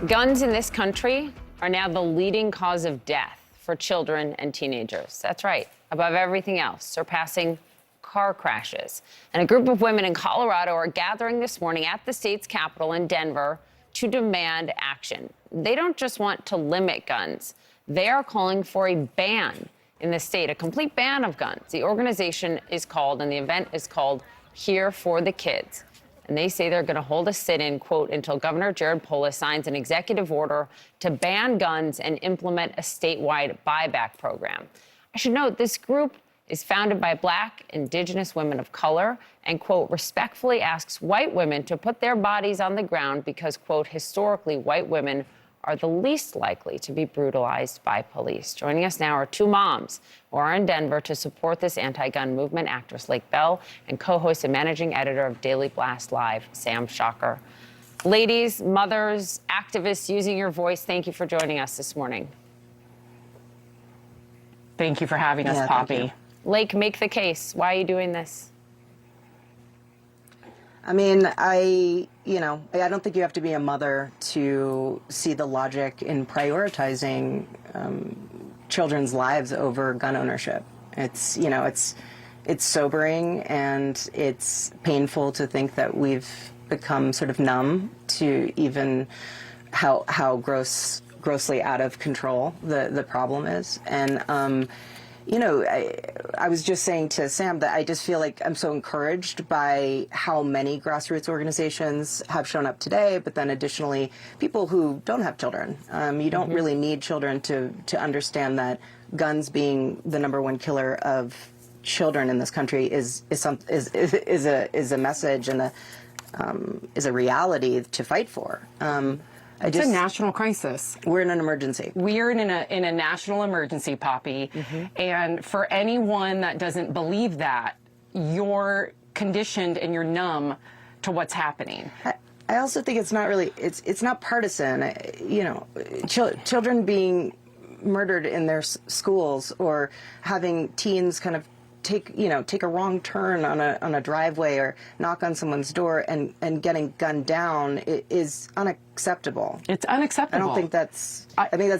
Guns in this country are now the leading cause of death for children and teenagers. That's right, above everything else, surpassing car crashes. And a group of women in Colorado are gathering this morning at the state's capital in Denver to demand action. They don't just want to limit guns. They are calling for a ban in the state, a complete ban of guns. The organization is called, and the event is called Here for the Kids. And they say they're going to hold a sit-in, quote, until Governor Jared Polis signs an executive order to ban guns and implement a statewide buyback program. I should note this group is founded by Black, Indigenous women of color and, quote, respectfully asks white women to put their bodies on the ground because, quote, historically white women are the least likely to be brutalized by police. Joining us now are two moms who are in Denver to support this anti-gun movement, actress Lake Bell and co-host and managing editor of Daily Blast Live, Sam Shocker. Ladies, mothers, activists using your voice, thank you for joining us this morning. Thank you for having us, Poppy. Lake, make the case. Why are you doing this? I mean, I don't think you have to be a mother to see the logic in prioritizing children's lives over gun ownership. It's sobering, and it's painful to think that we've become sort of numb to even how grossly out of control the problem is. And I was just saying to Sam that I just feel like I'm so encouraged by how many grassroots organizations have shown up today, but then additionally, people who don't have children. You don't really need children to understand that guns being the #1 killer of children in this country is a message and is a reality to fight for. It's a national crisis. We're in an emergency. We are in a national emergency, Poppy. And for anyone that doesn't believe that, you're conditioned and you're numb to what's happening. I also think it's not really, it's not partisan. Children being murdered in their schools or having teens kind of take a wrong turn on a driveway or knock on someone's door and getting gunned down is unacceptable. It's unacceptable. I think that's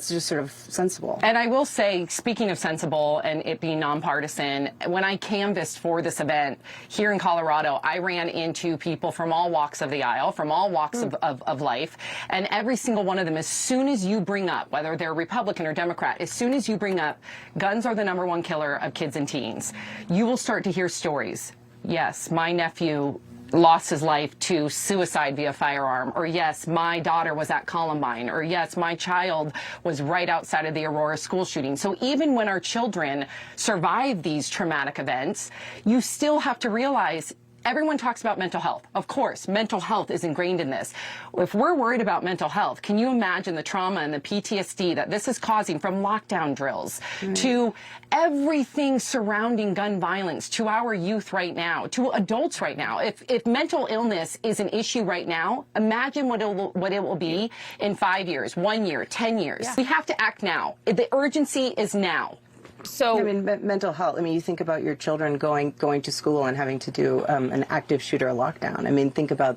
just sort of sensible. And I will say, speaking of sensible and it being nonpartisan, when I canvassed for this event here in Colorado, I ran into people from all walks of the aisle, from all walks of life, and every single one of them, as soon as you bring up, whether they're Republican or Democrat, as soon as you bring up guns are the #1 killer of kids and teens, you will start to hear stories. Yes, my nephew lost his life to suicide via firearm, or yes, my daughter was at Columbine, or yes, my child was right outside of the Aurora school shooting. So even when our children survive these traumatic events, you still have to realize everyone talks about mental health. Of course, mental health is ingrained in this. If we're worried about mental health, can you imagine the trauma and the PTSD that this is causing, from lockdown drills to everything surrounding gun violence, to our youth right now, to adults right now? If mental illness is an issue right now, imagine what it will be in 5 years, 1 year, 10 years. Yeah. We have to act now. The urgency is now. So I mean, mental health. I mean, you think about your children going to school and having to do an active shooter lockdown. I mean, think about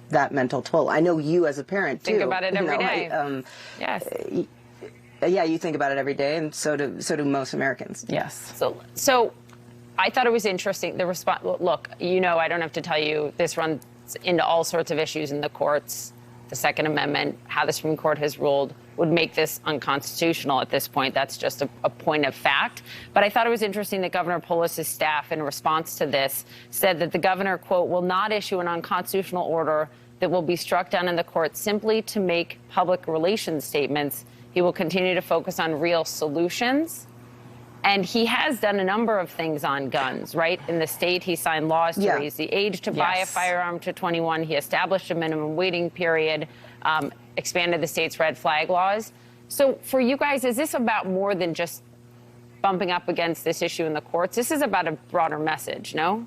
that mental toll. I know you as a parent too. Think about it every day. Yes. Yeah, you think about it every day, and so do most Americans. Yes. So I thought it was interesting. The response. Look, I don't have to tell you, this runs into all sorts of issues in the courts. The Second Amendment, how the Supreme Court has ruled, would make this unconstitutional at this point. That's just a point of fact. But I thought it was interesting that Governor Polis's staff, in response to this, said that the governor, quote, will not issue an unconstitutional order that will be struck down in the court simply to make public relations statements. He will continue to focus on real solutions. And he has done a number of things on guns, right? In the state, he signed laws to raise the age to buy a firearm to 21. He established a minimum waiting period, expanded the state's red flag laws. So for you guys, is this about more than just bumping up against this issue in the courts? This is about a broader message, no?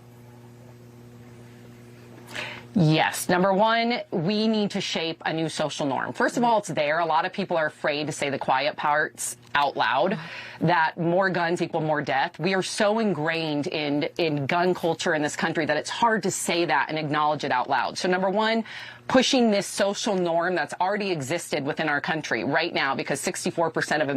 Yes. #1, we need to shape a new social norm. First of all, it's there. A lot of people are afraid to say the quiet parts out loud, that more guns equal more death. We are so ingrained in gun culture in this country that it's hard to say that and acknowledge it out loud. So #1, pushing this social norm that's already existed within our country right now, because 64% of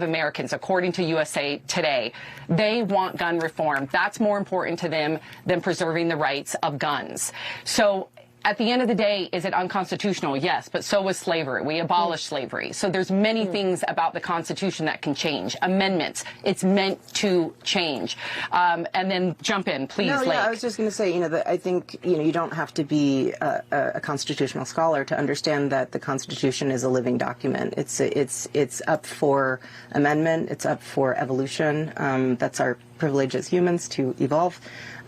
Americans, according to USA Today, they want gun reform. That's more important to them than preserving the rights of guns. So at the end of the day, is it unconstitutional? Yes, but so was slavery. We abolished slavery. So there's many things about the Constitution that can change. Amendments, it's meant to change. And then jump in, please, No, Lake. yeah, I was just going to say, I think, you don't have to be a constitutional scholar to understand that the Constitution is a living document. It's up for amendment. It's up for evolution. That's our privilege as humans to evolve.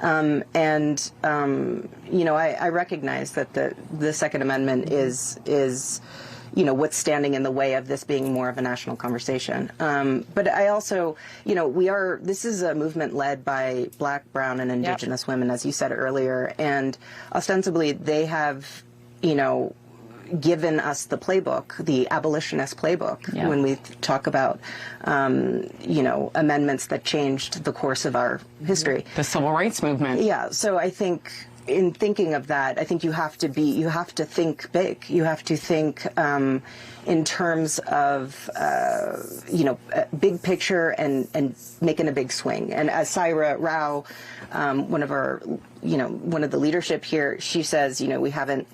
I recognize that the Second Amendment is what's standing in the way of this being more of a national conversation. But I also, this is a movement led by Black, brown, and indigenous women, as you said earlier, and ostensibly they have, given us the playbook, the abolitionist playbook, when we talk about, amendments that changed the course of our history. The Civil Rights Movement. Yeah, so I think in thinking of that, I think you have to think big. You have to think in terms of, big picture and making a big swing. And as Saira Rao, one of the leadership here, she says, we haven't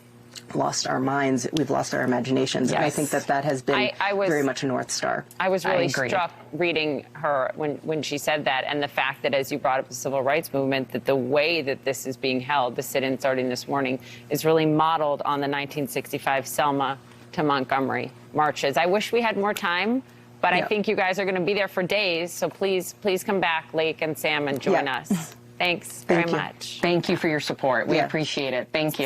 lost our minds, we've lost our imaginations. Yes. And I think that has been very much a North Star. I was really agree. struck reading her when she said that, and the fact that, as you brought up the Civil Rights Movement, that the way that this is being held, the sit-in starting this morning, is really modeled on the 1965 Selma to Montgomery marches. I wish we had more time, but I think you guys are going to be there for days, so please come back, Lake and Sam, and join us. Thanks very much. Thank you for your support. We appreciate it. Thank you.